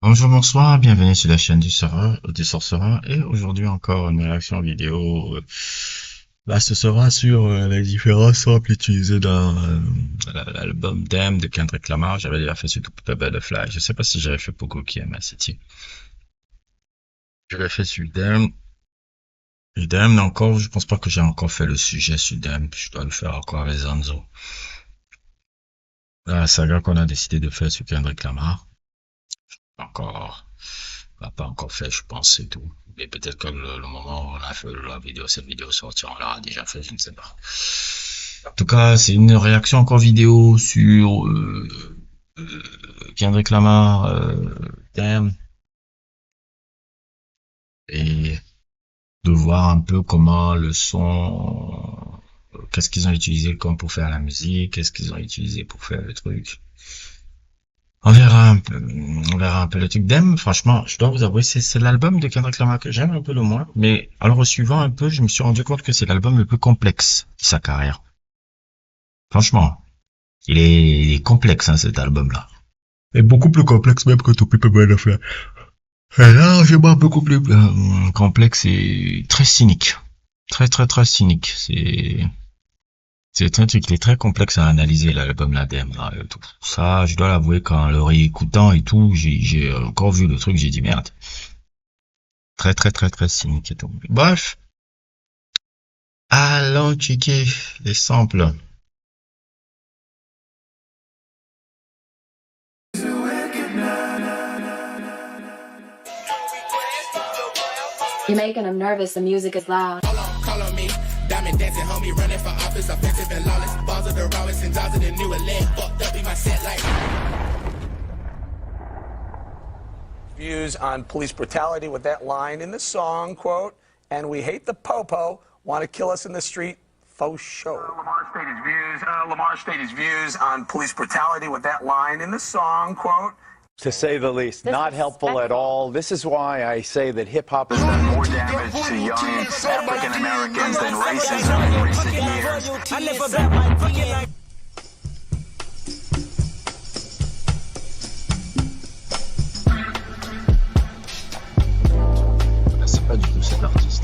Bonjour, bonsoir, bienvenue sur la chaîne du sorcerer et aujourd'hui encore une réaction vidéo. Là, ce sera sur les différents samples utilisés dans l'album Damn de Kendrick Lamar. J'avais déjà fait sur tout the Butterfly. Je sais pas si j'avais fait pour Cookie and City. J'avais fait sur Damn. Et Damn encore, je pense pas que j'ai encore fait le sujet sur Damn. Je dois le faire encore avec Zanzo. La saga qu'on a décidé de faire sur Kendrick Lamar. Encore. Pas encore fait, je pense, c'est tout. Mais peut-être que le moment où on a fait la vidéo, cette vidéo sortira, on l'aura déjà fait, je ne sais pas. En tout cas, c'est une réaction encore vidéo sur Kendrick Lamar, Damn, et de voir un peu comment le son, qu'est-ce qu'ils ont utilisé comme pour faire la musique, qu'est-ce qu'ils ont utilisé pour faire le truc. On verra un peu le truc d'Em. Franchement, je dois vous avouer, c'est l'album de Kendrick Lamar que j'aime un peu le moins. Mais alors, au suivant un peu, je me suis rendu compte que c'est l'album le plus complexe de sa carrière. Franchement, il est complexe, hein, cet album-là. Et beaucoup plus complexe même que tout People Bad Affair. Et largement beaucoup plus complexe et très cynique. Très, très, très cynique. C'est un truc qui est très complexe à analyser, l'album l'ADEME, là, et tout. Ça, je dois l'avouer, qu'en le réécoutant et tout, j'ai encore vu le truc, j'ai dit merde. Très, très, très, très cynique et tout. Bref. Allons checker les samples. You're making them nervous, the music is loud. Call on me. Diamond dancing, homie, running for office, offensive and lawless. Balls of the rawest and jaws of the new elect. Fucked up in my set like. Views on police brutality with that line in the song, quote, and we hate the popo, want to kill us in the street, faux show. Lamar stated his views on police brutality with that line in the song, quote, to say the least. Not helpful at all. This is why I say that hip-hop has done more damage to young African Americans than racism in recent years. C'est pas du tout cet artiste.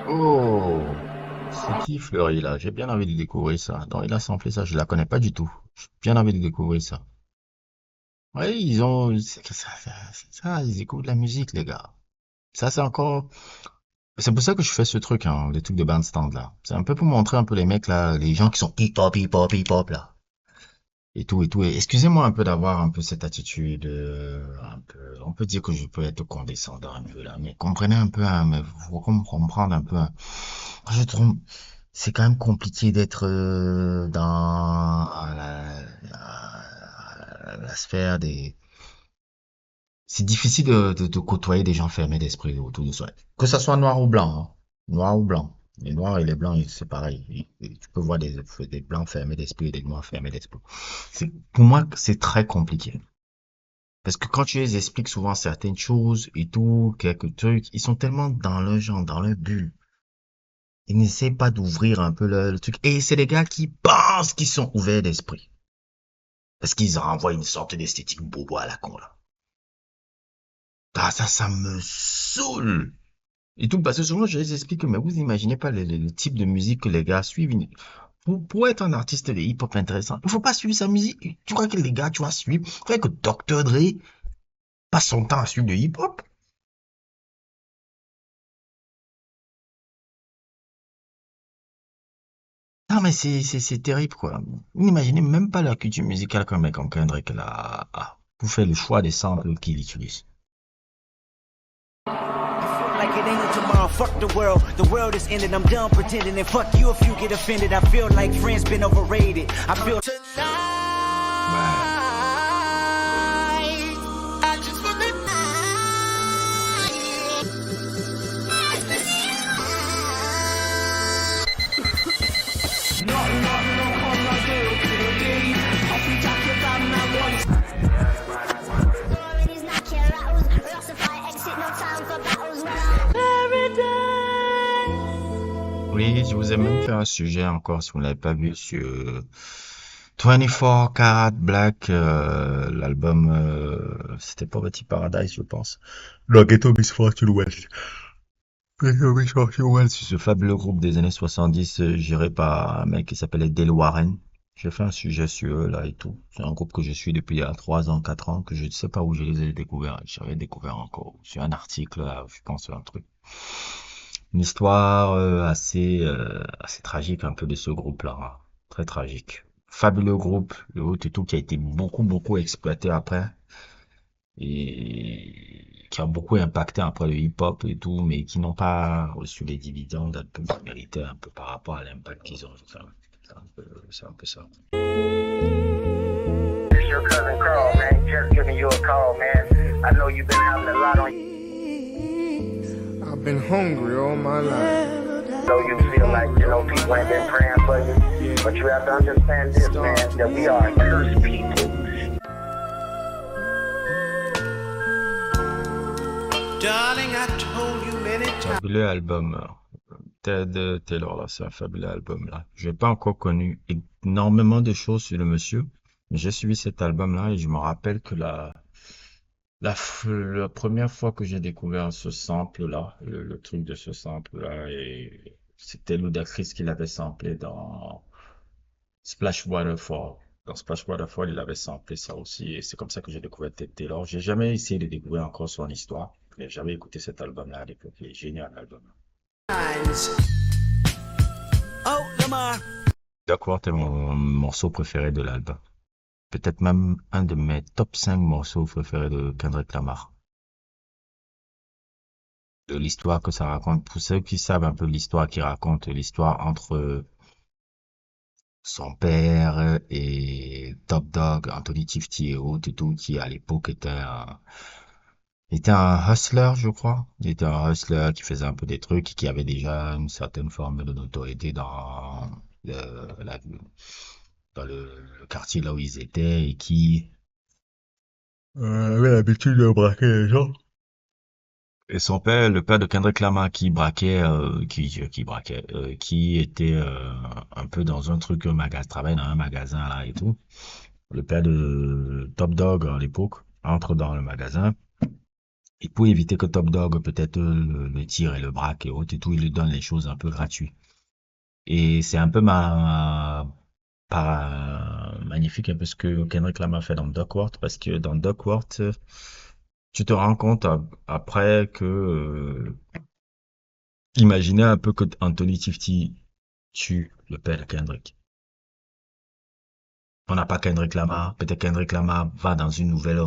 Oh, c'est qui Fleury là? J'ai bien envie de découvrir ça. Donc il a samplé ça, je la connais pas du tout. J'ai bien envie de découvrir ça. Oui, ils ont, c'est ça, ils écoutent la musique, les gars. Ça, c'est encore, c'est pour ça que je fais ce truc, hein, les trucs de bandstand là. C'est un peu pour montrer un peu les mecs là, les gens qui sont hip-hop, hip-hop, hip-hop là. Et tout, et tout. Et excusez-moi un peu d'avoir un peu cette attitude, un peu, on peut dire que je peux être condescendant un peu là, mais comprenez un peu, hein, mais faut comprendre un peu, hein. Je trouve, c'est quand même compliqué d'être dans la sphère des. C'est difficile de côtoyer des gens fermés d'esprit autour de soi. Que ça soit noir ou blanc, hein. Noir ou blanc. Les noirs et les blancs, c'est pareil. Et tu peux voir des blancs fermés d'esprit et des noirs fermés d'esprit. Pour moi, c'est très compliqué. Parce que quand tu les expliques souvent certaines choses et tout, quelques trucs, ils sont tellement dans leur genre, dans leur bulle. Ils n'essayent pas d'ouvrir un peu le truc. Et c'est des gars qui pensent qu'ils sont ouverts d'esprit. Parce qu'ils renvoient une sorte d'esthétique bobo à la con, là. Ah, ça me saoule. Et tout, parce que souvent, je les explique, mais vous imaginez pas le type de musique que les gars suivent. Pour être un artiste de hip-hop intéressant, il faut pas suivre sa musique. Tu crois que les gars, tu vas suivre? Tu crois que Dr. Dre passe son temps à suivre le hip-hop? Non, mais c'est terrible, quoi. Vous n'imaginez même pas la culture musicale qu'un mec comme Kendrick a pour faire le choix des samples qu'il utilise. Like it ain't tomorrow, fuck the world is ended, I'm done pretending, and fuck you if you get offended, I feel like friends been overrated, I feel Ouais. Oui, je vous ai même fait un sujet encore, si vous ne l'avez pas vu, sur 24 Karat Black, l'album, c'était Poverty Paradise, je pense. Le Ghetto Misfortune West. Ghetto Misfortune West, ce fabuleux groupe des années 70, géré par un mec qui s'appelait Dale Warren. J'ai fait un sujet sur eux, là, et tout. C'est un groupe que je suis depuis il y a 3 ans, 4 ans, que je ne sais pas où je les ai découverts. J'avais découvert encore sur un article, là, je pense, sur un truc. Une histoire assez tragique un peu de ce groupe-là, hein. Très tragique. Fabuleux groupe, le haut et tout, qui a été beaucoup exploité après et qui a beaucoup impacté après le hip-hop et tout, mais qui n'ont pas reçu les dividendes un peu mérités un peu par rapport à l'impact qu'ils ont. Enfin, c'est un peu ça. It's your cousin Carl, man. Just giving you a call, man. I know you've been having a lot on you. I've been hungry all my life. I know you feel like, people ain't been praying for you. But you have to understand this, man, that we are a cursed people. Darling, I told you many times. Fabuleux album. Ted Taylor, là, c'est un fabuleux album, là. Je n'ai pas encore connu énormément de choses sur le monsieur, mais j'ai suivi cet album-là et je me rappelle que la première fois que j'ai découvert ce sample-là, le truc de ce sample-là, et c'était Ludacris qui l'avait samplé dans Splash Waterfall. Dans Splash Waterfall, il avait samplé ça aussi, et c'est comme ça que j'ai découvert Ted Taylor. J'ai jamais essayé de découvrir encore son histoire, mais j'avais écouté cet album-là à l'époque. Il est génial, l'album. Oh, Lamar. Duckworth est mon morceau préféré de l'album. Peut-être même un de mes top 5 morceaux préférés de Kendrick Lamar. De l'histoire que ça raconte, pour ceux qui savent un peu l'histoire qu'il raconte, l'histoire entre son père et Top Dog, Anthony Tifty et autres et tout, qui à l'époque était un hustler, je crois. Il était un hustler qui faisait un peu des trucs, qui avait déjà une certaine forme de notoriété dans le quartier là où ils étaient et qui avait l'habitude de braquer les gens. Et son père, le père de Kendrick Lamar, qui braquait, qui était un peu dans un truc, travaillait dans un magasin là et tout. Le père de Top Dog à l'époque entre dans le magasin. Et pour éviter que Top Dog peut-être le tire et le braque et autres et tout, il lui donne les choses un peu gratuites. Et c'est un peu magnifique un peu ce que Kendrick Lamar fait dans Duckworth, parce que dans Duckworth, tu te rends compte après que imaginez un peu que Anthony Tifty tue le père de Kendrick. On n'a pas Kendrick Lamar, peut-être Kendrick Lamar va dans une nouvelle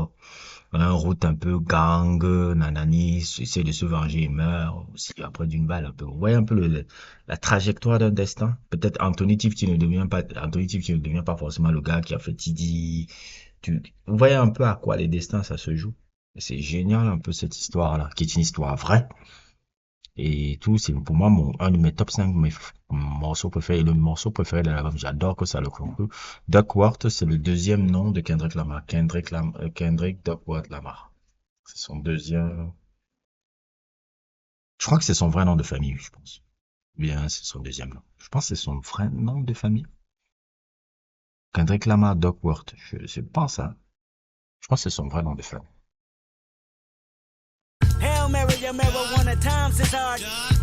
route un peu gang, nanani, essaie de se venger et meurt aussi après d'une balle un peu. Vous voyez un peu la trajectoire d'un destin. Peut-être Anthony Tifty ne devient pas forcément le gars qui a fait Tidi. Vous voyez un peu à quoi les destins ça se joue. C'est génial un peu cette histoire-là, qui est une histoire vraie. Et tout, c'est pour moi un de mes top 5 morceaux préférés, le morceau préféré de l'album. J'adore que ça le conclut. Duckworth, c'est le deuxième nom de Kendrick Lamar. Kendrick Duckworth Lamar. C'est son deuxième. Je crois que c'est son vrai nom de famille, je pense. Bien, c'est son deuxième nom. Je pense que c'est son vrai nom de famille. Kendrick Lamar Duckworth. Je pense, hein. Je pense que c'est son vrai nom de famille. Hail Mary, your marijuana times is hard.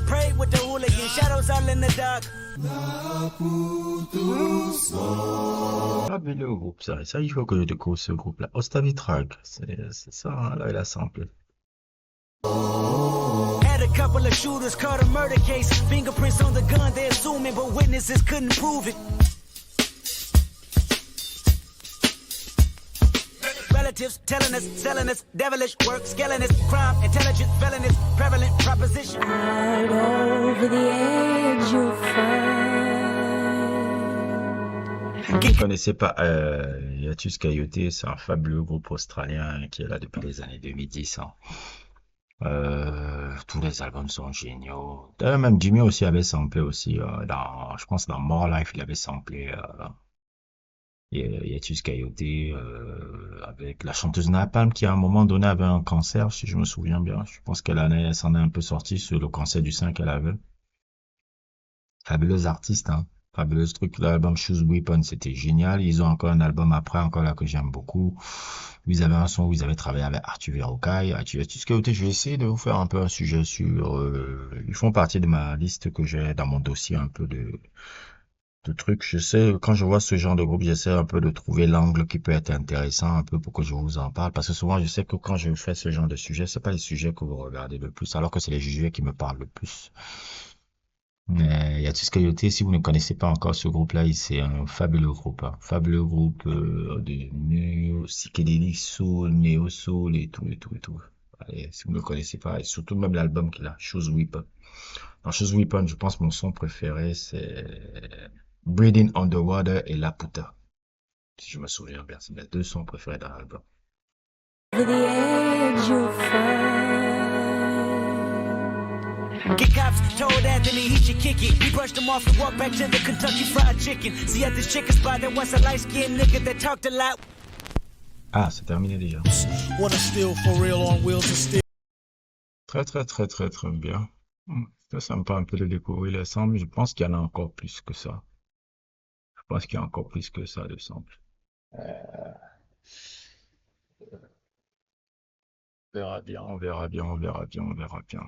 Pray with the hooligan, shadows all in the dark. Ah, mais le groupe, ça, il faut que je découvre ce groupe-là. Ostavi Track, c'est ça, hein, là, il a samplé. Had a couple of shooters caught a murder case. Fingerprints on the gun, they assuming, but witnesses couldn't prove it. Relatives telling us, selling us, devilish work, scaling us, crime, intelligence, felonies, prevalent proposition. Right over the edge you'll find. Vous ne connaissez pas Hiatus Coyote, c'est un fabuleux groupe australien qui est là depuis les années 2010. Hein. Tous les albums sont géniaux. D'ailleurs, même Jimmy aussi avait samplé aussi, je pense dans More Life, il avait samplé Hiatus Coyote avec la chanteuse Napalm qui à un moment donné avait un cancer, si je me souviens bien. Je pense qu'elle s'en est un peu sortie sur le cancer du sein qu'elle avait. Fabuleuse artiste, hein. fabuleux truc. L'album Choose Weapon, c'était génial. Ils ont encore un album après, encore là, que j'aime beaucoup. Vous avez un son où ils avaient travaillé avec Arthur Verocai. Arthur Verocai, je vais essayer de vous faire un peu un sujet sur... ils font partie de ma liste que j'ai dans mon dossier un peu de trucs. Je sais, quand je vois ce genre de groupe, j'essaie un peu de trouver l'angle qui peut être intéressant un peu pour que je vous en parle. Parce que souvent, je sais que quand je fais ce genre de sujet, c'est pas les sujets que vous regardez le plus, alors que c'est les sujets qui me parlent le plus. Mais il y a tout ce Coyote, si vous ne connaissez pas encore ce groupe-là, c'est un fabuleux groupe, hein. Fabuleux groupe de néo psychédélique soul, néo soul et tout et tout et tout. Allez, si vous ne le connaissez pas, et surtout même l'album qu'il a, Choose Weapon. Dans Choose Weapon, je pense que mon son préféré c'est Breathing Underwater et La Puta. Si je me souviens bien, c'est mes deux sons préférés dans l'album. Get cops told Anthony he should kick it. He brushed him off and walked back to the Kentucky Fried Chicken. See at this chicken spot there was a light-skinned nigga that talked a lot. Ah, c'est terminé déjà. Wanna steal for real on wheels and steal. Très très très très très bien. C'est sympa un peu de découvrir les samples. Je pense qu'il y en a encore plus que ça. Je pense qu'il y a encore plus que ça de samples. On verra bien, on verra bien, on verra bien, on verra bien.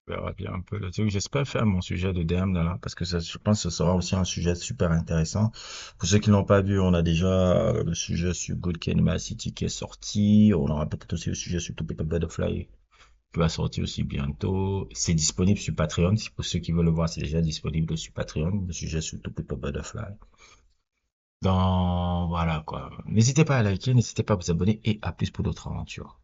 On verra bien un peu le truc. J'espère faire mon sujet de DM là, parce que ça, je pense que ce sera aussi un sujet super intéressant. Pour ceux qui n'ont pas vu, on a déjà le sujet sur Good Kid, Mad City qui est sorti. On aura peut-être aussi le sujet sur To Paper Butterfly qui va sortir aussi bientôt. C'est disponible sur Patreon. Pour ceux qui veulent le voir, c'est déjà disponible sur Patreon. Le sujet sur To Paper Butterfly. Donc, voilà quoi. N'hésitez pas à liker, n'hésitez pas à vous abonner et à plus pour d'autres aventures.